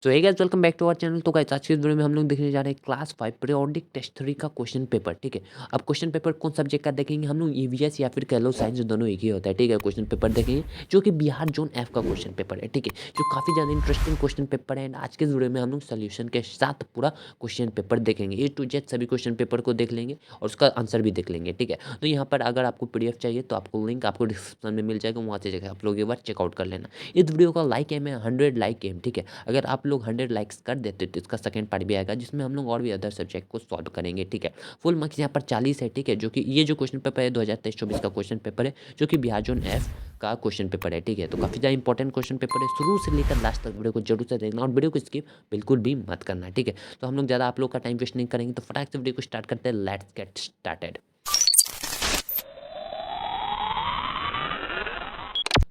So hey guys welcome back to our channel. तो guys आज की इस वीडियो में हम लोग देखने जा रहे हैं क्लास 5 पीरियोडिक टेस्ट 3 का क्वेश्चन पेपर। ठीक है, अब क्वेश्चन पेपर कौन सब्जेक्ट का देखेंगे हम लोग, ईवीएस या फिर कह लो साइंस, दोनों एक ही होता है। ठीक है, क्वेश्चन पेपर देखेंगे जो कि बिहार जोन एफ का क्वेश्चन पेपर है। ठीक है, जो काफ़ी ज़्यादा इंटरेस्टिंग क्वेश्चन पेपर है। एंड आज के इस वीडियो में हम लोग सोल्यूशन के साथ पूरा क्वेश्चन पेपर देखेंगे, ए टू जेड सभी क्वेश्चन पेपर को देख लेंगे और उसका आंसर भी देख लेंगे। ठीक है, तो यहाँ पर अगर आपको पीडीएफ चाहिए तो आपको लिंक आपको डिस्क्रिप्शन में मिल जाएगा, वहाँ से जाकर आप लोग एक बार चेकआउट कर लेना। इस वीडियो का लाइक एम है 100 लाइक एम। ठीक है, अगर आप लोग 100 लाइक्स कर देते तो इसका सेकंड पार्ट भी आएगा जिसमें हम लोग और भी अदर सब्जेक्ट को सॉल्व करेंगे। ठीक है, फुल मार्क्स यहाँ पर 40 है। ठीक है, जो कि ये जो क्वेश्चन पेपर है 2023-24 का क्वेश्चन पेपर है, जो कि बिहार जोन एफ का क्वेश्चन पेपर है। ठीक है, तो काफ़ी ज़्यादा इंपॉर्टेंट क्वेश्चन पेपर है, शुरू से लेकर लास्ट तक वीडियो को जरूर से देखना और वीडियो को स्किप बिल्कुल भी मत करना। ठीक है, तो हम लोग ज़्यादा आप लोग का टाइम वेस्ट नहीं करेंगे, तो फटाक से वीडियो को स्टार्ट करते हैं। Let's get started.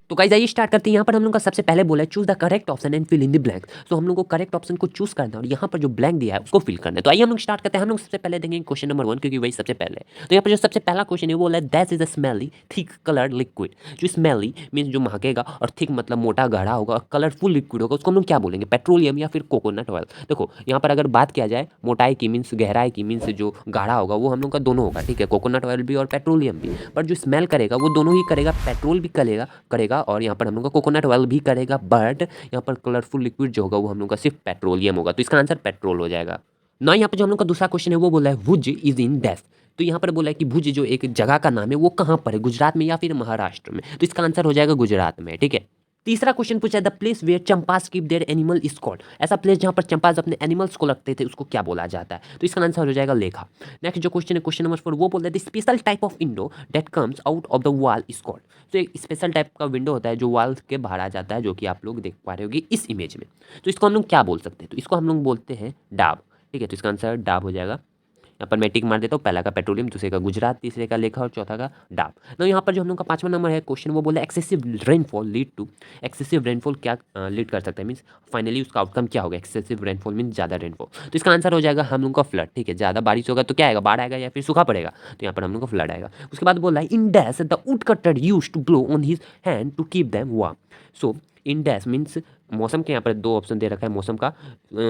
तो गाइस आइए स्टार्ट करते हैं। यहाँ पर हम लोग का सबसे पहले बोला है choose the correct option and fill in the blank. तो हम लोग को करेक्ट ऑप्शन को चूज करना है और यहाँ पर जो ब्लैंक दिया है उसको फिल करना है। तो आइए हम लोग स्टार्ट करते हैं। हम लोग सबसे पहले देंगे क्वेश्चन नंबर 1, क्योंकि वही सबसे पहले है। तो यहाँ पर जो सबसे पहला क्वेश्चन है वो बोला है that is a smelly thick coloured liquid. जो स्मेली मीन्स जो महकेगा और थिक मतलब मोटा गाढ़ा होगा और कलरफुल लिक्विड होगा, उसको हम लोग क्या बोलेंगे, पेट्रोलियम या फिर कोकोनट ऑयल। देखो यहाँ पर अगर बात किया जाए मोटाई की मीन्स गहराई की मीन्स जो गाढ़ा होगा वो हम लोग का दोनों होगा। ठीक है, कोकोनट ऑयल भी और पेट्रोलियम भी। पर जो स्मेल करेगा वो दोनों ही करेगा, पेट्रोल भी करेगा करेगा और यहाँ पर हम लोग का कोकोनट ऑयल भी करेगा। बट यहाँ पर कलरफुल लिक्विड जो होगा वो हम लोग का सिर्फ पेट्रोलियम होगा, तो इसका आंसर पेट्रोल हो जाएगा ना। यहाँ पर जो हम लोग का दूसरा क्वेश्चन है वो बोला है भुज इज इन डैश। तो यहाँ पर बोला है कि भुज जो एक जगह का नाम है वो कहाँ पर है, गुजरात में या फिर महाराष्ट्र में। तो इसका आंसर हो जाएगा गुजरात में। ठीक है, तीसरा क्वेश्चन पूछा है the place where Changpas keep their animal is called. ऐसा प्लेस जहाँ पर चंपास अपने एनिमल्स को रखते थे उसको क्या बोला जाता है। तो इसका आंसर हो जाएगा लेखा। नेक्स्ट जो क्वेश्चन है क्वेश्चन नंबर 4, वो बोलता है the special type of window that comes out of the wall is called. तो एक स्पेशल टाइप का विंडो होता है जो वॉल के बाहर आ जाता है, जो कि आप लोग देख पा रहे होगी इस इमेज में। तो इसको हम लोग क्या बोल सकते हैं, तो इसको हम लोग बोलते हैं डाब। ठीक है, तो इसका आंसर डाब हो जाएगा। यहाँ पर मैं टिक मार देता हूँ, पहला का पेट्रोलियम, दूसरे का गुजरात, तीसरे का लेखा और चौथा का डाब। तो यहाँ पर जो हम लोग का 5वां नंबर है क्वेश्चन वो बोला excessive rainfall lead to. Excessive rainfall क्या लीड कर सकता है, मीन्स फाइनली उसका आउटकम क्या होगा। एक्सेसिव रेनफॉल मीन्स ज़्यादा रेनफॉल, तो इसका आंसर हो जाएगा हम लोग का फ्लड। ठीक है, ज़्यादा बारिश होगा तो क्या आएगा, बाढ़ आएगा या फिर सूखा पड़ेगा, तो यहाँ पर हम लोग का फ्लड आएगा। उसके बाद बोला है in dash the wood cutter use to blow on his hand to keep them warm. So in dash means मौसम के यहाँ पर दो ऑप्शन दे रखा है मौसम का,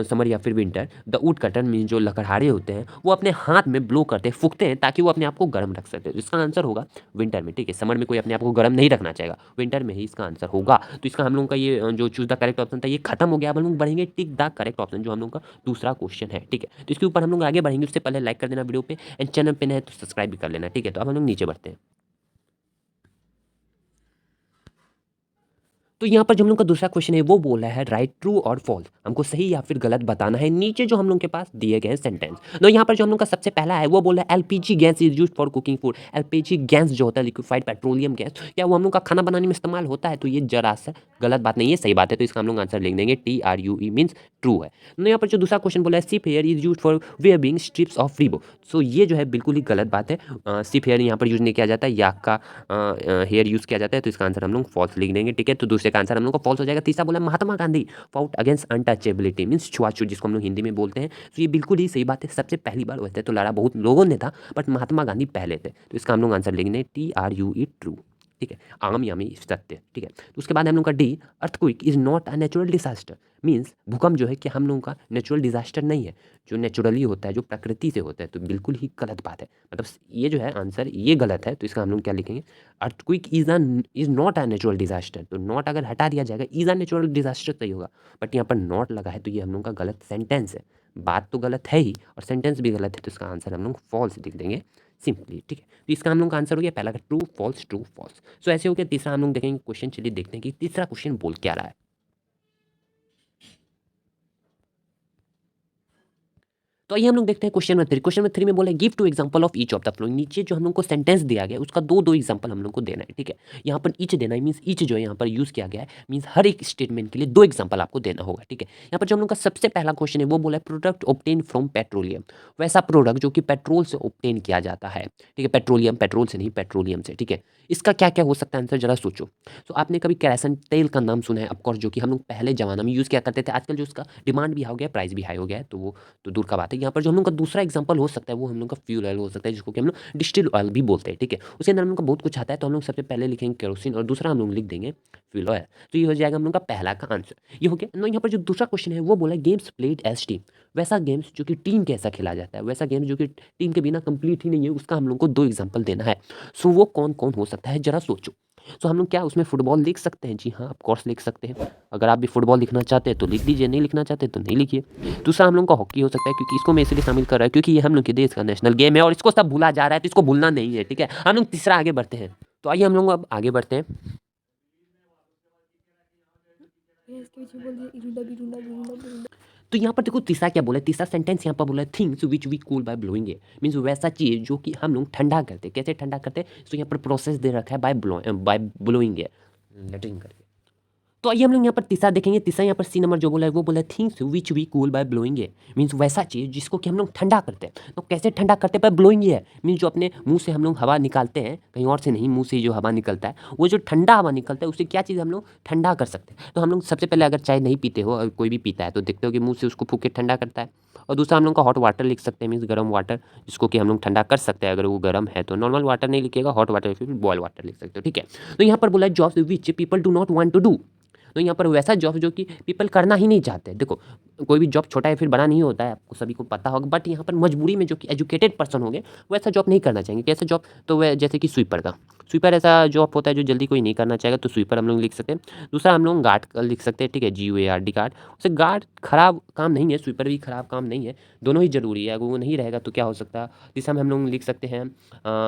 समर या फिर winter. The wood cutter mean जो लकड़हारे होते हैं वो अपने हाथ में ब्लो करते हैं, फूकते हैं ताकि वो अपने आप को गर्म रख सकते हैं। तो इसका आंसर होगा विंटर में। ठीक है, समर में कोई अपने आप को गर्म नहीं रखना चाहेगा, विंटर में ही इसका आंसर होगा। तो इसका हम लोग का ये जो चूज द करेक्ट ऑप्शन था ये खत्म हो गया। अब हम लोग बढ़ेंगे टिक द करेक्ट ऑप्शन, जो हम लोग का दूसरा क्वेश्चन है। ठीक है, तो इसके ऊपर हम लोग आगे बढ़ेंगे, उससे पहले लाइक कर देना वीडियो पे एंड चैनल पे नए तो सब्सक्राइब भी कर लेना। ठीक है, तो अब हम लोग नीचे बढ़ते हैं। तो यहाँ पर जो हम लोग का दूसरा क्वेश्चन है वो बोला है राइट ट्रू और फॉल्स, हमको सही या फिर गलत बताना है नीचे जो हम लोग के पास दिए गए सेंटेंस। तो यहाँ पर जो हम लोग का सबसे पहला है वो बोला है LPG gas is used for cooking food. LPG gas जो होता है लिक्विफाइड पेट्रोलियम गैस, क्या वो हम लोग का खाना बनाने में इस्तेमाल होता है, तो ये जरा सा गलत बात नहीं है, सही बात है। तो इसका हम लोग आंसर लिख देंगे TRUE मीन्स ट्रू है। तो यहाँ पर जो दूसरा क्वेश्चन बोला है sheep hair is use for wearing strips of Rebo. So ये जो है बिल्कुल ही गलत बात है, सिप हेयर यहाँ पर यूज नहीं किया जाता है, याक का हेयर यूज किया जाता है, तो इसका आंसर हम लोग फॉल्स लिख देंगे। ठीक है, तो दूसरे का आंसर हम लोग का फॉल्स हो जाएगा। तीसरा बोला Mahatma Gandhi fought against untouchability means छुआछूत, जिसको हम लोग हिंदी में बोलते हैं। तो ये बिल्कुल ही सही बात है, सबसे पहली बार वैसे तो लड़ा बहुत लोगों ने था बट महात्मा गांधी पहले थे, तो इसका हम लोग आंसर लिख देंगे TRUE ट्रू। ठीक है, आम यामी सत्य। ठीक है, तो उसके बाद हम लोग का D earthquake is not a natural disaster means भूकंप जो है कि हम लोगों का नेचुरल डिजास्टर नहीं है, जो नेचुरली होता है, जो प्रकृति से होता है, तो बिल्कुल ही गलत बात है। मतलब ये जो है आंसर ये गलत है, तो इसका हम लोग क्या लिखेंगे, earthquake is not a natural disaster. तो नॉट अगर हटा दिया जाएगा इज अ नेचुरल डिजास्टर सही होगा, बट यहाँ पर नॉट लगा है तो ये हम लोग का गलत सेंटेंस है। बात तो गलत है ही और सेंटेंस भी गलत है, तो इसका आंसर हम लोग फॉल्स लिख देंगे सिंपली। ठीक है, तो इसका हम लोग का आंसर हो गया पहला का ट्रू फॉल्स। सो ऐसे हो गया। तीसरा हम लोग देखेंगे क्वेश्चन, चलिए देखते हैं कि तीसरा क्वेश्चन बोल क्या रहा है। तो आइए हम लोग देखते हैं क्वेश्चन नंबर 3। क्वेश्चन नंबर 3 में बोला give two example of each of the flowing. नीचे जो हम लोग को सेंटेंस दिया गया है उसका दो दो एग्जांपल हम लोग को देना है। ठीक है, यहाँ पर ईच देना है मीन्स ईच जो है यहाँ पर यूज किया गया है मीन्स हर एक स्टेटमेंट के लिए दो एग्जांपल आपको देना होगा। ठीक है, यहाँ पर जो हम लोग का सबसे पहला क्वेश्चन है वो बोला है प्रोडक्ट ऑब्टेन फ्रॉम पेट्रोलियम। वैसा प्रोडक्ट जो कि पेट्रोल से ऑब्टेन किया जाता है। ठीक है, पेट्रोलियम पेट्रोल से नहीं, पेट्रोलियम से। ठीक है, इसका क्या क्या हो सकता है आंसर जरा सोचो। तो आपने कभी कैरासन तेल का नाम सुना है ऑफकोर्स, जो कि हम लोग पहले जमाना में यूज़ किया करते थे। आजकल जो उसका डिमांड भी हो गया, प्राइस भी हाई हो गया है, तो वो तो दूर का बात है। यहाँ पर जो हम लोग का दूसरा एग्जांपल हो सकता है वो हम लोग का फ्यूल ऑयल हो सकता है, जिसको कि हम लोग डिस्टिल ऑयल भी बोलते हैं, ठीक है। उसके अंदर हम लोग का बहुत कुछ आता है, तो हम लोग सबसे पहले लिखेंगे केरोसिन और दूसरा हम लोग लिख देंगे फ्यूल ऑयल। तो ये हो जाएगा हम लोग का पहला का आंसर। ये हो गया। यहाँ पर जो दूसरा क्वेश्चन है वो बोला गेम्स प्लेड एज टीम, वैसा गेम्स जो कि टीम कैसा खेला जाता है, वैसा गेम्स जो कि टीम के बिना कंप्लीट ही नहीं है, उसका हम लोग को 2 एग्जांपल देना है। सो वो कौन-कौन हो सकता है जरा सोचो। सो हम लोग क्या उसमें फुटबॉल लिख सकते हैं? जी हाँ, ऑफ कोर्स लिख सकते हैं। अगर आप भी फुटबॉल लिखना चाहते हैं तो लिख दीजिए, नहीं लिखना चाहते तो नहीं लिखिए। दूसरा हम लोग का हॉकी हो सकता है, क्योंकि इसको मैं इसलिए शामिल कर रहा हूँ क्योंकि ये हम लोग के देश का नेशनल गेम है और इसको सब भूला जा रहा है, तो इसको भूलना नहीं है, ठीक है। हम लोग तीसरा आगे बढ़ते हैं। तो आइए हम लोग अब आगे बढ़ते हैं। तो यहाँ पर देखो तीसरा क्या बोला है, तीसरा सेंटेंस यहाँ पर बोला है things which we cool by blowing air, means वैसा चीज़ जो कि हम लोग ठंडा करते हैं। कैसे ठंडा करते हैं? तो यहाँ पर प्रोसेस दे रखा है बाय ब्लोइंग एयर, लेटरिंग करके। तो आइए हम लोग यहाँ पर तीसरा देखेंगे। तीसरा यहाँ पर सी नंबर जो बोला है वो बोला है things which we cool by blowing air, means वैसा चीज़ जिसको कि हम लोग ठंडा करते हैं। तो कैसे ठंडा करते हैं? बाय ब्लोइंग एयर, मीन्स जो अपने मुंह से हम लोग हवा निकालते हैं, कहीं और से नहीं, मुंह से जो हवा निकलता है, वो जो ठंडा हवा निकलता है उससे क्या चीज़ हम लोग ठंडा कर सकते हैं। तो हम लोग सबसे पहले अगर चाय नहीं पीते हो और कोई भी पीता है तो देखते हो कि मुंह से उसको फूँक के ठंडा करता है। और दूसरा हम लोग का हॉट वाटर लिख सकते हैं, मीन्स गर्म वाटर, जिसको कि हम लोग ठंडा कर सकते हैं। अगर वो गर्म है तो नॉर्मल वाटर नहीं लिखिएगा, हॉट वाटर फिर बॉयल वाटर लिख सकते हो, ठीक है। तो यहाँ पर बोला है jobs which people do not want to do, तो यहाँ पर वैसा जॉब जो कि पीपल करना ही नहीं चाहते। देखो कोई भी जॉब छोटा है फिर बड़ा नहीं होता है, आपको सभी को पता होगा, बट यहाँ पर मजबूरी में जो कि एजुकेटेड पर्सन होंगे वैसा जॉब नहीं करना चाहेंगे। कैसे जॉब? तो वह जैसे कि स्वीपर का, स्वीपर ऐसा जॉब होता है जो जल्दी कोई नहीं करना चाहेगा, तो स्वीपर हम लोग लिख सकते हैं। दूसरा हम लोग गार्ड का लिख सकते हैं, ठीक है, GUARD गार्ड। उसे गार्ड खराब काम नहीं है, स्वीपर भी खराब काम नहीं है, दोनों ही जरूरी है। अगर वो नहीं रहेगा तो क्या हो सकता है? तीसरा में हम लोग लिख सकते हैं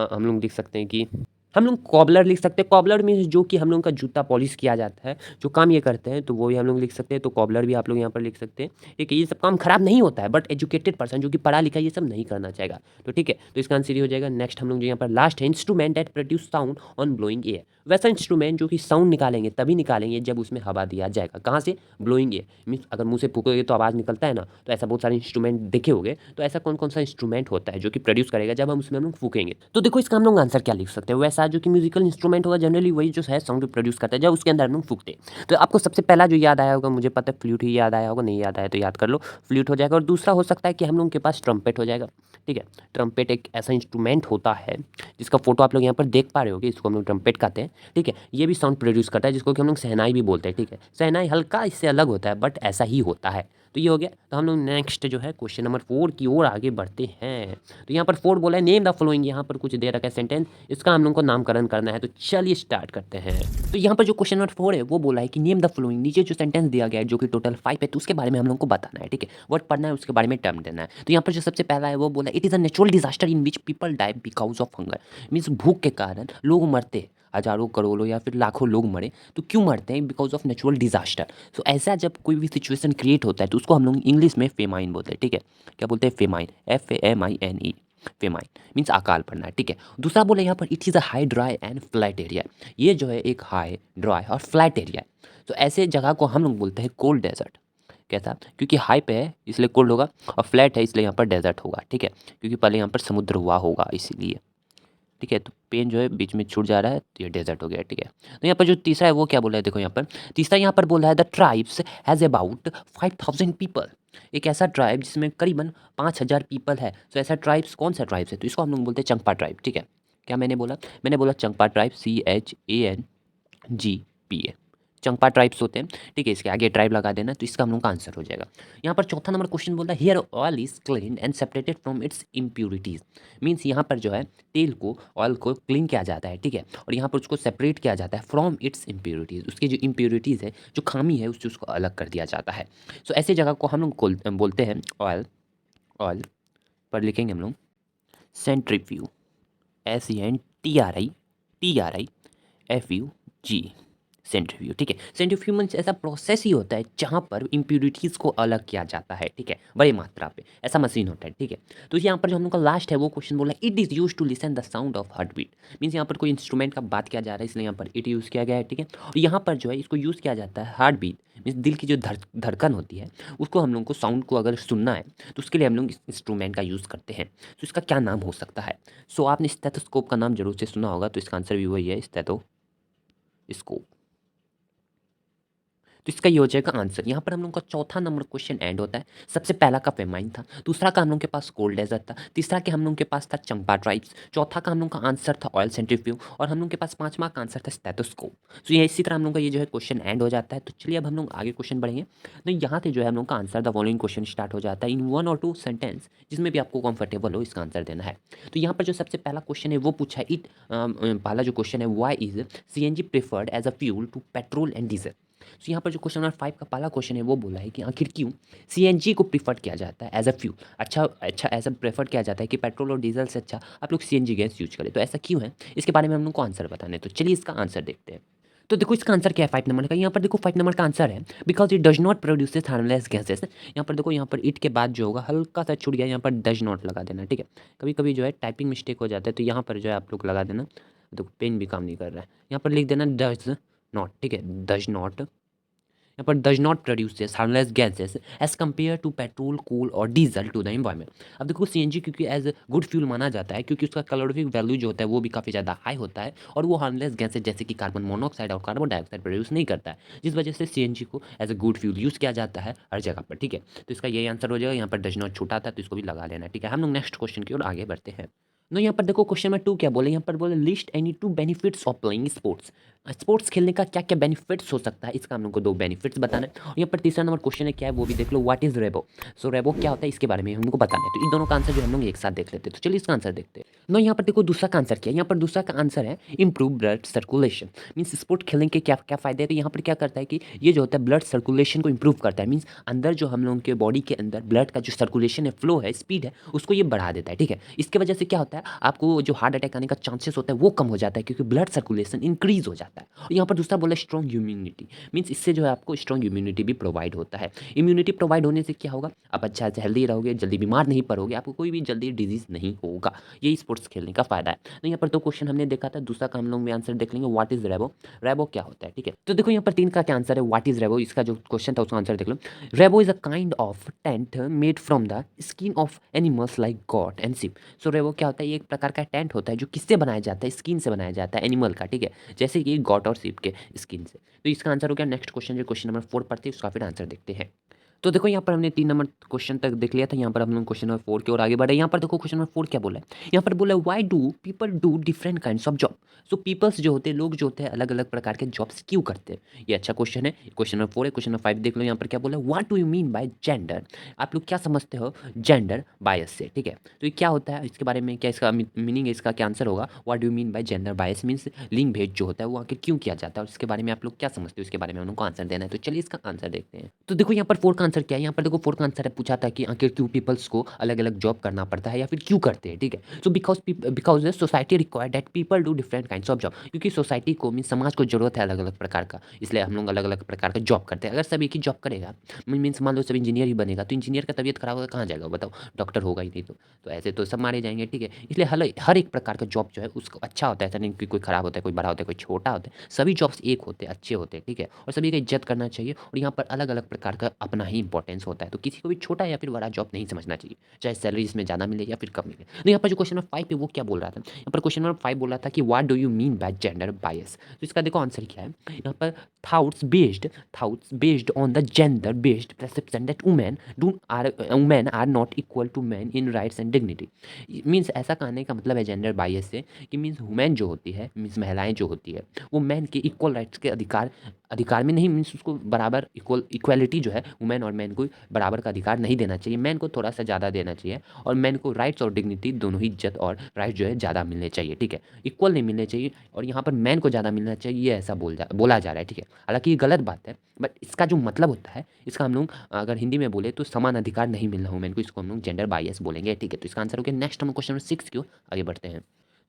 हम लोग लिख सकते हैं कि हम लोग कॉबलर लिख सकते हैं। कॉबलर मीन्स जो कि हम लोग का जूता पॉलिश किया जाता है, जो काम ये करते हैं, तो वो भी हम लोग लिख सकते हैं। तो कॉबलर भी आप लोग यहाँ पर लिख सकते हैं, ठीक है। ये सब काम खराब नहीं होता है, बट एजुकेटेड पर्सन जो कि पढ़ा लिखा ये सब नहीं करना चाहेगा, तो ठीक है। तो इसका आंसर ये हो जाएगा। नेक्स्ट हम लोग जो यहाँ पर लास्ट है, instrument that produce sound on blowing air, वैसा इंस्ट्रूमेंट जो कि साउंड निकालेंगे तभी निकालेंगे जब उसमें हवा दिया जाएगा। कहाँ से? ब्लोइंग एयर, मीन्स अगर मुँह से फूकोगे तो आवाज़ निकलता है ना, तो ऐसा बहुत सारे इंस्ट्रूमेंट देखे होंगे। तो ऐसा कौन कौन सा इंस्ट्रूमेंट होता है जो कि प्रोड्यूस करेगा जब हम लोग फूकेंगे? तो देखो इसका हम लोग आंसर क्या लिख सकते हैं, वैसा जो कि म्यूजिकल इंस्ट्रूमेंट होगा जनरली वही जो है साउंड प्रोड्यूस करता है जब उसके अंदर हम लोग फूकते हैं। तो आपको सबसे पहला जो याद आया होगा, मुझे पता है फ्लूट ही याद आया होगा, नहीं याद आया तो याद कर लो, फ्लूट हो जाएगा। और दूसरा हो सकता है कि हम लोग के पास ट्रम्पेट हो जाएगा, ठीक है। ट्रम्पेट एक ऐसा इंस्ट्रूमेंट होता है जिसका फोटो आप लोग यहाँ पर देख पा रहे होगे, इसको हम लोग ट्रम्पेट कहते हैं, ठीक है। ये भी साउंड प्रोड्यूस करता है, जिसको कि हम लोग शहनाई भी बोलते हैं, ठीक है। शहनाई हल्का इससे अलग होता है, बट ऐसा ही होता है। तो ये हो गया। तो हम लोग नेक्स्ट जो है क्वेश्चन नंबर 4 की ओर आगे बढ़ते हैं। तो यहाँ पर 4 बोला है नेम द फॉलोइंग, यहाँ पर कुछ दे रखा है सेंटेंस, इसका हम लोग को नामकरण करना है। तो चलिए स्टार्ट करते हैं। तो यहाँ पर जो क्वेश्चन नंबर 4 है वो बोला है कि नेम द फॉलोइंग, नीचे जो सेंटेंस दिया गया है जो कि टोटल 5 है, तो उसके बारे में हम लोग को बताना है, ठीक है। वर्ड पढ़ना है, उसके बारे में टर्म देना है। तो यहाँ पर जो सबसे पहला है वो बोला it is a natural disaster in which people die because of hunger, means भूख के कारण लोग मरते हैं, हजारों करोड़ों या फिर लाखों लोग मरे, तो क्यों मरते हैं? Because of natural disaster. So ऐसा जब कोई भी सिचुएशन क्रिएट होता है तो उसको हम लोग इंग्लिश में फेमाइन बोलते हैं, ठीक है। क्या बोलते हैं? फेमाइन, FAMINE, फेमाइन मीन्स अकाल पड़ना है, ठीक है। दूसरा बोले यहाँ पर it is a high dry and flat area, ये जो है एक हाई ड्राई और फ्लैट एरिया है। तो ऐसे जगह को हम लोग बोलते हैं कोल्ड डेजर्ट। कैसा? क्योंकि हाई पे है इसलिए कोल्ड होगा, और फ्लैट है इसलिए यहाँ पर डेजर्ट होगा, ठीक है, क्योंकि पहले यहाँ पर समुद्र हुआ होगा इसीलिए, ठीक है। तो पेन जो है बीच में छूट जा रहा है तो ये डेजर्ट हो गया, ठीक है। तो यहाँ पर जो तीसरा है वो क्या बोला है, देखो यहाँ पर तीसरा यहाँ पर बोला है the tribes has about 5000 people, एक ऐसा ट्राइब जिसमें करीबन 5000 पीपल है। तो ऐसा ट्राइब्स कौन सा ट्राइब्स है? तो इसको हम लोग बोलते हैं चंगपा ट्राइब, ठीक है। क्या मैंने बोला? मैंने बोला Changpa tribe, CHANGPA, Changpa tribes होते हैं, ठीक है। इसके आगे ट्राइब लगा देना, तो इसका हम लोग का आंसर हो जाएगा। यहाँ पर चौथा नंबर क्वेश्चन बोलता है here oil is clean and separated from its impurities, means यहाँ पर जो है तेल को, ऑयल को क्लीन किया जाता है, ठीक है, और यहाँ पर उसको सेपरेट किया जाता है फ्रॉम इट्स इम्प्यूरिटीज़, उसकी जो इम्प्यूरिटीज़ है, जो खामी है, उससे उसको अलग कर दिया जाता है। सो ऐसे जगह को हम लोग बोलते हैं ऑयल, ऑयल पर लिखेंगे हम लोग सेंट्रीफ्यू, SENTRIFUG, सेंट्रीफ्यूज, ठीक है। सेंट्रीफ्यूज मीन्स ऐसा प्रोसेस ही होता है जहाँ पर इम्प्यूरिटीज़ को अलग किया जाता है, ठीक है, बड़ी मात्रा पे ऐसा मशीन होता है, ठीक है। तो यहाँ पर जो हम लोग का लास्ट है वो क्वेश्चन बोला it is use to listen the sound of heart beat, means यहाँ पर कोई इंस्ट्रूमेंट का बात किया जा रहा है इसलिए यहाँ पर इट यूज़ किया गया है, ठीक है। और यहाँ पर जो है इसको यूज़ किया जाता है हार्ट बीट, मीन्स दिल की जो धड़कन होती है उसको हम लोग को साउंड को अगर सुनना है तो उसके लिए हम लोग इस इंस्ट्रूमेंट का यूज़ करते हैं। तो इसका क्या नाम हो सकता है? सो आपने स्टेथोस्कोप का नाम जरूर से सुना होगा, तो इसका आंसर भी वही है, स्टेथोस्कोप। तो इसका ये हो जाएगा आंसर। यहाँ पर हम लोग का चौथा नंबर क्वेश्चन एंड होता है। सबसे पहला का फेमाइन था, दूसरा का हम लोग के पास कोल्ड डेजर्ट था, तीसरा के हम लोग के पास था चंपा ट्राइब्स, चौथा का हम लोग का आंसर था ऑयल सेंट्रीफ्यूज और हम लोग के पास पांचवा का आंसर था स्टेथोस्कोप। तो ये इसी तरह हम लोग का ये जो है क्वेश्चन एंड हो जाता है। तो चलिए अब हम लोग आगे क्वेश्चन बढ़ेंगे। तो यहाँ से जो है हम लोग का answer the following question start हो जाता है इन 1 और 2 सेंटेंस, जिसमें भी आपको कंफर्टेबल हो इसका आंसर देना है। तो यहाँ पर जो सबसे पहला क्वेश्चन है वो पूछा है पहला जो क्वेश्चन है why is CNG preferred as a fuel to petrol and diesel. तो यहाँ पर जो क्वेश्चन नंबर 5 का पहला क्वेश्चन है वो बोला है कि आखिर क्यों सीएनजी को प्रीफर किया जाता है एज अ फ्यूल। अच्छा ऐसा प्रेफर किया जाता है कि पेट्रोल और डीजल से अच्छा आप लोग सीएनजी गैस यूज करें, तो ऐसा क्यों है इसके बारे में हम लोग को आंसर बताना है। तो चलिए इसका आंसर देखते हैं। तो देखो इसका आंसर क्या है 5 नंबर का। यहाँ पर देखो 5 नंबर का आंसर है because it does not produces harmless gases. यहाँ पर देखो यहाँ पर इट के बाद जो होगा हल्का सा छूट गया, यहाँ पर डज नॉट लगा देना, ठीक है। कभी कभी जो है टाइपिंग मिस्टेक हो जाता है, तो यहाँ पर जो है आप लोग लगा देना। देखो पेन भी काम नहीं कर रहा है, यहाँ पर लिख देना डज नॉट, ठीक है, डज नॉट। यहाँ पर does not produces harmless gases as compare to petrol coal और डीजल टू द एनवायरमेंट। अब देखो सीएनजी क्योंकि एज गुड फ्यूल माना जाता है क्योंकि उसका कैलोरीफिक वैल्यू जो होता है वो भी काफ़ी ज़्यादा हाई होता है और वो हार्मलेस गैसेस जैसे कि कार्बन मोनोऑक्साइड और कार्बन डाइऑक्साइड प्रोड्यूस नहीं करता है, जिस वजह से सीएनजी को as a good fuel use किया जाता है हर जगह पर, ठीक है। तो इसका यही आंसर हो जाएगा। यहाँ पर डज नॉट छूटा था तो इसको भी लगा लेना, ठीक है। हम लोग नेक्स्ट क्वेश्चन की ओर आगे बढ़ते हैं। नो यहाँ पर देखो क्वेश्चन नंबर 2 क्या बोले, यहाँ पर बोले list any 2 benefits of playing sports. Sports खेलने का क्या क्या बेनिफिट्स हो सकता है, इसका हम लोग को 2 बेनिफिट्स बताना है। और यहाँ पर तीसरा नंबर क्वेश्चन है क्या है वो भी देख लो, व्हाट इज रेबो। सो रेबो क्या होता है इसके बारे में हम लोग को बताना है। तो इन दोनों का आंसर जो हम लोग एक साथ देख लेते हैं। तो चलिए इसका आंसर देखते हैं। नो यहाँ पर देखो दूसरा का आंसर क्या है, यहाँ पर दूसरा का आंसर है improve blood circulation. Means sport खेलने के क्या क्या फायदे हैं, तो यहाँ पर क्या करता है कि ये जो होता है ब्लड सर्कुलेशन को इंप्रूव करता है। मीन्स अंदर जो हम लोगों के बॉडी के अंदर ब्लड का जो सर्कुलेशन है, फ्लो है, स्पीड है, उसको ये बढ़ा देता है, ठीक है। इसके वजह से क्या होता है आपको जो हार्ट अटैक आने का चांसेस होता है वो कम हो जाता है क्योंकि ब्लड सर्कुलेशन इंक्रीज हो जाता है। और यहाँ पर दूसरा बोला स्ट्रॉन्ग इम्यूनिटी। मीन्स इससे जो है आपको स्ट्रॉन्ग इम्यूनिटी भी प्रोवाइड होता है। इम्यूनिटी प्रोवाइड होने से क्या होगा, आप अच्छा से हेल्दी रहोगे, जल्दी बीमार नहीं पड़ोगे, आपको कोई भी जल्दी डिजीज नहीं होगा। यही स्पोर्ट्स खेलने का फायदा है। तो यहाँ पर तो क्वेश्चन हमने देखा था, दूसरा का हम लोग में आंसर देख लेंगे व्हाट इज रेबो। रेबो क्या होता है, ठीक है। तो देखो यहाँ पर 3 का क्या आंसर है व्हाट इज रेबो, इसका जो क्वेश्चन था उसका आंसर देख लो। Rebo is a kind of tent made from the skin of animals like goat and sheep. So Rebo क्या होता है, ये एक प्रकार का टेंट होता है जो किससे बनाया जाता है, स्किन से बनाया जाता है एनिमल का, ठीक है, जैसे कि गॉट और शिप के स्किन से। तो इसका आंसर हो गया। नेक्स्ट क्वेश्चन जो क्वेश्चन नंबर 4 पढ़ते हैं उसका फिर आंसर देखते हैं। तो देखो यहाँ पर हमने 3 नंबर क्वेश्चन तक देख लिया था, यहाँ पर हम लोग क्वेश्चन नंबर 4 की ओर आगे बढ़े। यहाँ पर देखो क्वेश्चन नंबर 4 क्या बोला है, यहाँ पर बोला है why do people do different kinds of job. So peoples जो होते हैं, लोग जो होते हैं अलग अलग प्रकार के जॉब्स क्यों करते हैं, ये अच्छा क्वेश्चन है। क्वेश्चन नंबर 4 है। क्वेश्चन नंबर 5 देख लो, यहाँ पर क्या बोला है what do you mean by gender. आप लोग क्या समझते हो जेंडर बायस से, ठीक है। तो ये क्या होता है इसके बारे में, क्या इसका मीनिंग है, इसका क्या आंसर होगा what do you mean by gender bias. Means लिंग भेद जो होता है वो आखिर क्यों किया जाता है और इसके बारे में आप लोग क्या समझते हो, इसके बारे में उनको आंसर देना है। तो चलिए इसका आंसर देखते हैं। तो देखो यहाँ पर 4 का आंसर क्या है, यहाँ पर देखो 4 का आंसर है पूछा था कि आखिर क्यों पीपल्स को अलग अलग जॉब करना पड़ता है या फिर क्यों करते हैं, ठीक है। So because society require that people do different kinds of job. क्योंकि सोसाइटी को मीन समाज को जरूरत है अलग अलग प्रकार का, इसलिए हम लोग अलग अलग प्रकार का जॉब करते हैं। अगर सब एक ही जॉब करेगा, मीन्स मान लो सब इंजीनियर ही बनेगा, तो इंजीनियर का तबीयत खराब होगा कहाँ जाएगा बताओ, डॉक्टर होगा ही नहीं। तो ऐसे तो सब मारे जाएंगे, ठीक है। इसलिए हर एक प्रकार का जॉब जो है उसको अच्छा होता है, ऐसा नहीं कि कोई खराब होता है, कोई बड़ा होता है, कोई छोटा होता है। सभी जॉब्स एक होते हैं, अच्छे होते हैं, ठीक है। और सभी का इज्जत करना चाहिए और यहाँ पर अलग अलग प्रकार का अपना ही इंपॉर्टेंस होता है। तो किसी को भी छोटा या फिर बड़ा जॉब नहीं समझना चाहिए, चाहे सैलरी इसमें ज़्यादा मिले या फिर कम मिले। तो यहाँ पर जो क्वेश्चन नंबर 5 है वो क्या बोल रहा था, यहाँ पर क्वेश्चन नंबर 5 बोल रहा था कि what do you mean by gender bias. तो इसका देखो आंसर क्या है, यहाँ पर thoughts based on the gender based perception that women are not equal to man in rights and dignity. Means ऐसा कहने का मतलब है जेंडर बायस से कि मीन्स वुमेन जो होती है, मीन्स महिलाएं जो होती है, वो मैन के इक्वल राइट्स के अधिकार में नहीं, मीन्स उसको बराबर इक्वालिटी जो है वुमेन और मैन को बराबर का अधिकार नहीं देना चाहिए। मैन को थोड़ा सा ज़्यादा देना चाहिए और मैन को राइट्स और डिग्निटी दोनों ही इज्जत और राइट जो है ज़्यादा मिलने चाहिए, ठीक है। इक्वल नहीं मिलने चाहिए और यहाँ पर मैन को ज़्यादा मिलना चाहिए, ये ऐसा बोला जा रहा है, ठीक है। हालांकि ये गलत बात है, बट इसका जो मतलब होता है, इसका हम लोग अगर हिंदी में बोले तो समान अधिकार नहीं मिलना वुमेन को, इसको हम लोग जेंडर बायस बोलेंगे, ठीक है। तो इसका आंसर हो गया। नेक्स्ट हम क्वेश्चन नंबर 6 क्यों आगे बढ़ते हैं।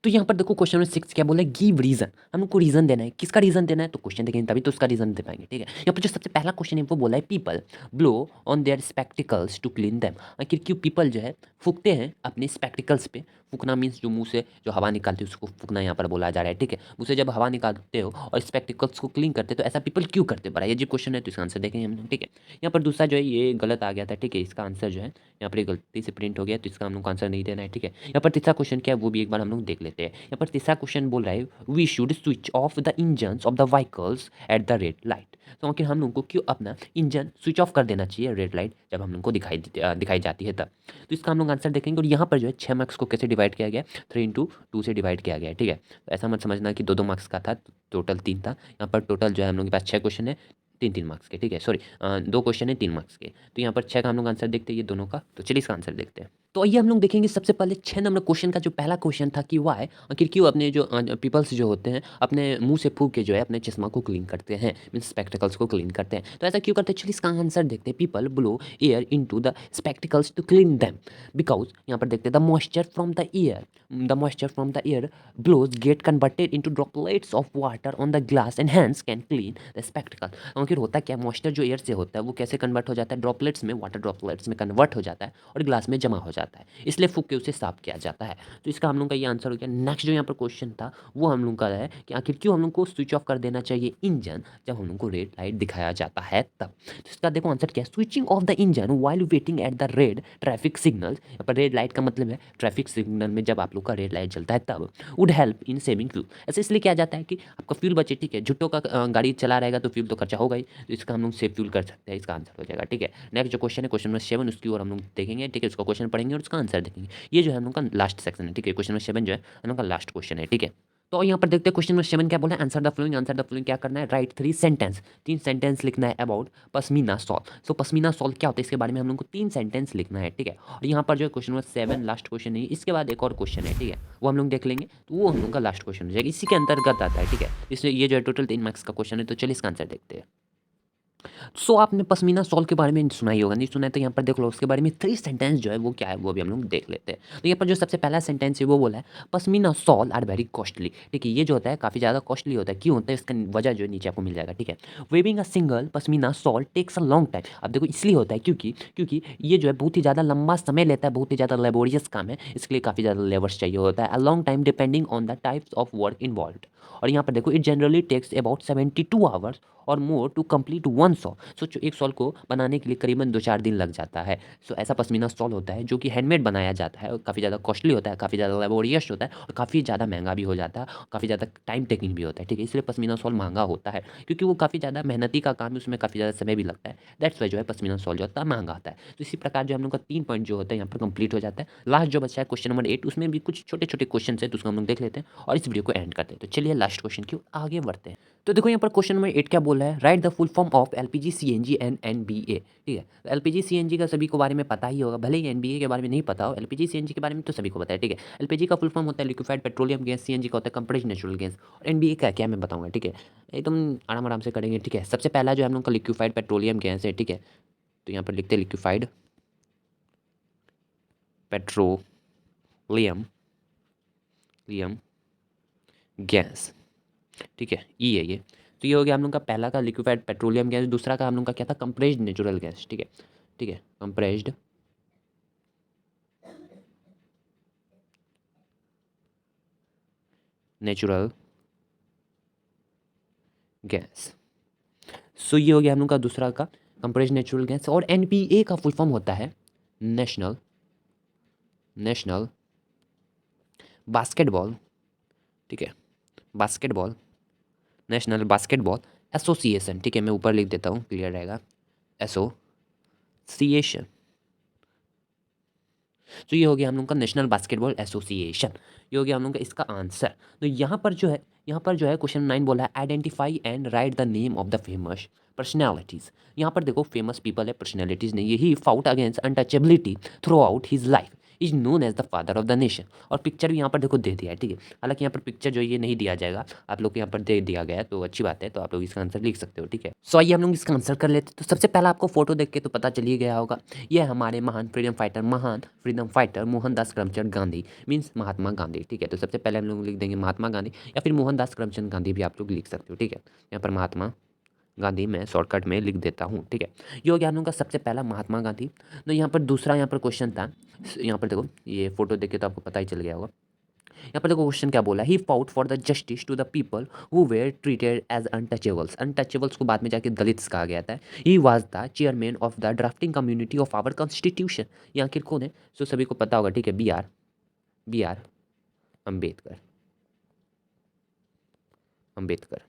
तो यहाँ पर देखो क्वेश्चन नंबर 6 क्या बोला है, गिव रीजन। हमको रीजन देना है, किसका रीजन देना है, तो क्वेश्चन देखेंगे तभी तो उसका रीजन दे पाएंगे, ठीक है। यहाँ पर जो सबसे पहला क्वेश्चन है वो बोला है people blow on their spectacles to clean them. आखिर क्यों पीपल जो है फूकते हैं अपने स्पेक्टिकल्स पे। फूकना मीन्स जो मुंह से जो हवा निकालती है उसको फूकना यहाँ पर बोला जा रहा है, ठीक है। मुंह से जब हवा निकालते हो और स्पेक्टिकल्स को क्लीन करते हो तो ऐसा पीपल क्यों करते हो, बड़ा ये जो क्वेश्चन है तो इसका आंसर देखेंगे हम लोग, ठीक है। यहाँ पर दूसरा जो है ये गलत आ गया था, ठीक है। इसका आंसर जो है यहाँ पर गलती से प्रिंट हो गया तो इसका हम लोग को आंसर नहीं देना है, ठीक है। यहाँ पर तीसरा क्वेश्चन क्या है वो भी एक बार हम लोग देख लेते हैं। देखते हैं। यहाँ पर तीसरा क्वेश्चन बोल रहा है we should switch off the engines of the vehicles at the red light. तो आखिर हम लोग को क्यों अपना इंजन स्विच ऑफ कर देना चाहिए रेड लाइट जब हम लोग को दिखाई जाती है तब। तो इसका हम लोग आंसर देखेंगे और यहाँ पर जो है 6 मार्क्स को कैसे डिवाइड किया गया, 3 into 2 से डिवाइड किया गया, ठीक है। तो ऐसा मत समझना कि 2-2 मार्क्स का था, टोटल 3 था। यहाँ पर टोटल जो है हम लोग के पास 6 क्वेश्चन है, 3-3 मार्क्स के, ठीक है। सॉरी 2 क्वेश्चन है 3 मार्क्स के, तो यहाँ पर 6 का हम लोग आंसर देखते हैं ये दोनों का। तो चलिए इसका आंसर देखते हैं। तो आइए हम लोग देखेंगे सबसे पहले 6 नंबर क्वेश्चन का जो पहला क्वेश्चन था कि वाई, आखिर क्यों अपने जो पीपल्स जो होते हैं अपने मुंह से फूंक के जो है अपने चश्मा को क्लीन करते हैं, मीन्स स्पेक्टिकल्स को क्लीन करते हैं। तो ऐसा क्यों करते हैं, चलिए इसका आंसर देखते हैं। People blow air into the spectacles to clean them because, यहाँ पर देखते हैं the moisture from the air blows get converted into droplets of water on the glass and hands can clean the spectacle. आखिर होता क्या, moisture जो air से होता है वो कैसे कन्वर्ट हो जाता है, ड्रॉपलेट्स में, वाटर ड्रॉपलेट्स में कन्वर्ट हो जाता है और ग्लास में जमा हो जाता है, इसलिए फूंक के उसे साफ किया जाता है। तो इसका हम लोग का ये आंसर हो गया। नेक्स्ट जो यहाँ पर क्वेश्चन था वो हम लोग का है कि आखिर क्यों हम लोग को स्विच ऑफ कर देना चाहिए इंजन जब हम लोग को रेड लाइट दिखाया जाता है तब। तो इसका देखो आंसर क्या है, switching off the engine while waiting eight the red traffic signal. यहाँ पर रेड लाइट का मतलब है ट्रैफिक सिग्नल में जब आप लोग का रेड लाइट जलता है तब, would help in saving fuel. ऐसे इसलिए किया जाता है कि आपका फ्यूल बचे, ठीक है। झुट्टो का गाड़ी चला रहेगा तो फ्यूल तो खर्चा होगा ही, तो इसका हम लोग सेव फ्यूल कर सकते हैं, इसका आंसर हो जाएगा, ठीक है। नेक्स्ट जो क्वेश्चन है क्वेश्चन नंबर 7, उसकी ओर हम लोग देखेंगे, ठीक है। उसका क्वेश्चन पढ़ेंगे और उसका आंसर देखेंगे। ये जो है हम लोग का लास्ट सेक्शन है, ठीक है। क्वेश्चन नंबर 7 जो है हम लोग का लास्ट क्वेश्चन है, ठीक है। तो यहाँ पर देखते हैं क्वेश्चन नंबर 7 क्या बोला है, answer the flowing. Answer the flowing क्या करना है, राइट 3 सेंटेंस, 3 सेंटेंस लिखना है about pashmina shawl. So pashmina shawl क्या होता है इसके बारे में हम लोग को 3 सेंटेंस लिखना है, ठीक है। और यहाँ पर जो है क्वेश्चन नंबर 7 लास्ट क्वेश्चन है, इसके बाद एक और क्वेश्चन है, ठीक है, वो हम लोग देख लेंगे। तो वो हम लोग का लास्ट क्वेश्चन हो जाएगा, इसी के अंतर्गत आता है, ठीक है। इसलिए ये जो है टोटल 3 मार्क्स का क्वेश्चन है। तो चलिए इसका आंसर देखते हैं। सो आपने पश्मीना शॉल के बारे में सुना ही होगा, नहीं सुना है तो यहाँ पर देख लो, उसके बारे में 3 सेंटेंस जो है वो क्या है वो भी हम लोग देख लेते हैं। तो यहाँ पर जो सबसे पहला सेंटेंस है वो बोला है pashmina shawl are very costly, ठीक है। ये जो होता है काफ़ी ज़्यादा कॉस्टली होता है, क्यों होता है इसका वजह जो है नीचे आपको मिल जाएगा, ठीक है। Weaving a single pashmina shawl takes a long time. अब देखो इसलिए होता है क्योंकि ये जो है बहुत ही ज़्यादा लंबा समय लेता है, बहुत ही ज़्यादा लेबोरियस काम है, इसके लिए काफ़ी ज़्यादा लेबर्स चाहिए होता है। A long time depending on the types of work involve. और यहाँ पर देखो it generally takes about 72 hours और मोर टू कंप्लीट 1 सॉल। सोचो एक सॉल को बनाने के लिए करीबन 2-4 दिन लग जाता है। सो ऐसा पश्मीना सॉल होता है जो कि हैंडमेड बनाया जाता है और काफ़ी ज़्यादा कॉस्टली होता है, काफ़ी ज़्यादा लेबोरियस होता है और काफ़ी ज़्यादा महंगा भी हो जाता है, काफ़ी ज़्यादा टाइम टेकिंग भी होता है, ठीक है। इसलिए पश्मीना सॉल महंगा होता है क्योंकि वो काफ़ी ज़्यादा मेहनती का काम है, उसमें काफ़ी ज़्यादा समय भी लगता है। दैट्स वाई जो है पश्मीना सॉल जो होता है महंगा आता है। तो इसी प्रकार जो हम लोग का 3 पॉइंट जो होता है यहाँ पर कंप्लीट हो जाता है। लास्ट जो बचा है क्वेश्चन नंबर 8, उसमें भी कुछ छोटे छोटे क्वेश्चन है तो उसको हम लोग देख लेते हैं और इस वीडियो को एंड करते हैं। तो चलिए लास्ट क्वेश्चन की ओर आगे बढ़ते हैं। तो देखो यहाँ पर क्वेश्चन नंबर 8 क्या बोल रहा है, right the full form of LPG CNG and NBA, ठीक है। तो एलपीजी सीएनजी का सभी को बारे में पता ही होगा, भले ही एनबीए के बारे में नहीं पता हो, एलपीजी सीएनजी के बारे में तो सभी को पता है, ठीक है। एलपीजी का फुल फॉर्म होता है लिक्विफाइड पेट्रोलियम गैस, सीएनजी का होता है कंप्रेस्ड नेचुरल गैस, और एनबीए का क्या मैं बताऊंगा, ठीक है। एकदम आराम आराम से करेंगे, ठीक है। सबसे पहला जो हम लोग का लिक्विफाइड पेट्रोलियम गैस है, ठीक है। तो यहाँ पर लिखते हैं लिक्विफाइड पेट्रोलियम लियम गैस, ठीक है, ई है ये। तो ये हो गया हम लोग का पहला का लिक्विफाइड पेट्रोलियम गैस। दूसरा का हम लोग का क्या था, कंप्रेस्ड नेचुरल गैस, ठीक है, ठीक है, कंप्रेस्ड नेचुरल गैस। सो ये हो गया हम लोग का दूसरा का कंप्रेस्ड नेचुरल गैस। और एनपीए का फुल फॉर्म होता है नेशनल नेशनल बास्केटबॉल, ठीक है, बास्केटबॉल नेशनल बास्केटबॉल एसोसिएशन, ठीक है। मैं ऊपर लिख देता हूँ, क्लियर रहेगा, एसोसिएशन। तो ये हो गया हम लोग का नेशनल बास्केटबॉल एसोसिएशन, ये हो गया हम लोग का इसका आंसर। तो यहाँ पर जो है क्वेश्चन 9 बोला है identify and write the name of the famous personalities. यहाँ पर देखो फेमस पीपल है, पर्सनैलिटीज़ नहीं, यही fought against untouchability throughout his life, is known as the father of the nation. और पिक्चर भी यहाँ पर देखो दे दिया है, ठीक है। हालांकि यहाँ पर पिक्चर जो ये नहीं दिया जाएगा, आप लोग को यहाँ पर दे दिया गया है तो अच्छी बात है, तो आप लोग इसका आंसर लिख सकते हो, ठीक है। सो आइए हम लोग इसका आंसर कर लेते हैं। तो सबसे पहला आपको फोटो देख के तो पता चल ही गया होगा, ये हमारे महान freedom fighter Mohandas Karamchand Gandhi, means Mahatma Gandhi, ठीक है। तो सबसे पहले हम लोग लिख देंगे महात्मा गांधी या फिर मोहनदास करमचंद गांधी भी आप लोग लिख सकते हो, ठीक है। यहाँ पर महात्मा गांधी मैं शॉर्टकट में लिख देता हूँ, ठीक है। ये हो गया हम लोग का सबसे पहला महात्मा गांधी। तो यहाँ पर दूसरा यहाँ पर क्वेश्चन था, यहाँ पर देखो ये फोटो देख के तो आपको पता ही चल गया होगा। यहाँ पर देखो क्वेश्चन क्या बोला, he fought for the justice to the people who were treated as untouchables. Untouchables को बाद में जाके दलित्स कहा गया था। He was the chairman of the drafting community of our constitution. ये आखिर कौन है, सो सभी को पता होगा, ठीक है, बी आर अंबेडकर। अंबेडकर।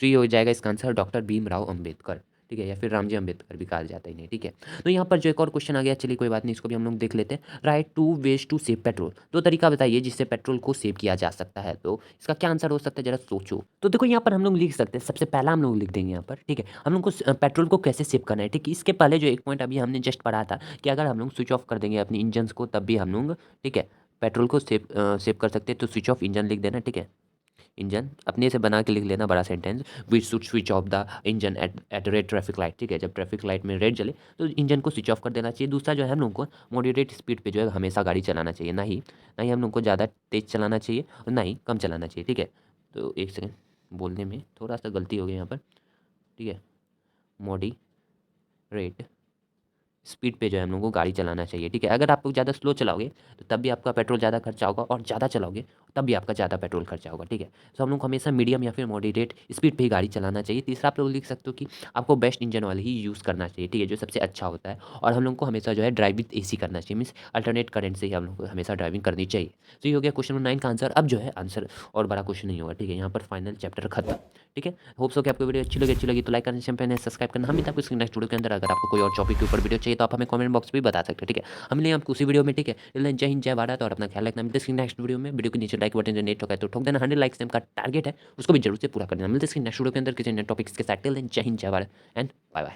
तो ये हो जाएगा इसका आंसर डॉक्टर भीमराव अंबेडकर, ठीक है, या फिर रामजी अंबेडकर भी कहा जाता है इन्हें, ठीक है। तो यहाँ पर जो एक और क्वेश्चन आ गया, चलिए कोई बात नहीं, इसको भी हम लोग देख लेते हैं। Write two ways to save petrol, तो तरीका बताइए जिससे पेट्रोल को सेव किया जा सकता है। तो इसका क्या आंसर हो सकता है, जरा सोचो। तो देखो यहाँ पर हम लोग लिख सकते हैं, सबसे पहला हम लोग लिख देंगे यहाँ पर, ठीक है, हम लोग को पेट्रोल को कैसे सेव करना है, ठीक है। इसके पहले जो एक पॉइंट अभी हमने जस्ट पढ़ा था कि अगर हम लोग स्विच ऑफ कर देंगे अपनी इंजन को, तब भी हम लोग, ठीक है, पेट्रोल को सेव कर सकते हैं। तो स्विच ऑफ इंजन लिख देना, ठीक है। इंजन अपने से बना के लिख लेना बड़ा sentence, we should switch off the engine at red traffic light, ठीक है। जब ट्रैफिक लाइट में रेड जले तो इंजन को स्विच ऑफ कर देना चाहिए। दूसरा जो है हम लोग को मॉडरेट स्पीड पे जो है हमेशा गाड़ी चलाना चाहिए, ना ही हम लोग को ज़्यादा तेज़ चलाना चाहिए और ना ही कम चलाना चाहिए, ठीक है। तो एक सेकेंड, बोलने में थोड़ा सा गलती हो गई यहाँ पर, ठीक है। मॉडरेट स्पीड पे जो है हम लोगों को गाड़ी चलाना चाहिए, ठीक है। अगर आप लोग ज़्यादा स्लो चलाओगे तो तब भी आपका पेट्रोल ज़्यादा खर्चा होगा, और ज़्यादा चलाओगे तब भी आपका ज़्यादा पेट्रोल खर्चा होगा, ठीक है। तो हम लोग को हमेशा मीडियम या फिर मॉडरेट स्पीड पे ही गाड़ी चलाना चाहिए। तीसरा आप लोग लिख सकते हो कि आपको बेस्ट इंजन ऑयल ही यूज़ करना चाहिए, ठीक है, जो सबसे अच्छा होता है। और हम लोग को हमेशा जो है ड्राइव विथ एसी करना चाहिए, मीन्स अल्टरनेट करंट से ही हम लोग को हमेशा ड्राइविंग करनी चाहिए। तो ये हो गया क्वेश्चन नंबर 9 का आंसर। अब जो है आंसर और बड़ा क्वेश्चन नहीं होगा, ठीक है। यहाँ पर फाइनल चैप्टर खत्म, ठीक है। होप्स हो कि आपको वीडियो अच्छी लगी तो लाइक करना, चैनल पे सब्सक्राइब करना। हम मिलते हैं आपको नेक्स्ट वीडियो के अंदर। अगर आपको कोई और टॉपिक के ऊपर वीडियो चाहिए तो आप हमें कमेंट बॉक्स में भी बता सकते हैं, ठीक है। हम मिलेंगे आपको उसी वीडियो में, ठीक है। जय हिंद, जय भारत, और अपना ख्याल रखना। मिलते हैं नेक्स्ट वीडियो में। वीडियो के नीचे लाइक बटन जनरेट होगा तो ठोक देना, 100 लाइक्स का टारगेट है, उसको भी जरूर से पूरा कर देना। मिलते हैं नेक्स्ट वीडियो के अंदर किसी नए टॉपिक्स के साथ। टिल देन जय हिंद, जय भारत एंड बाय बाय।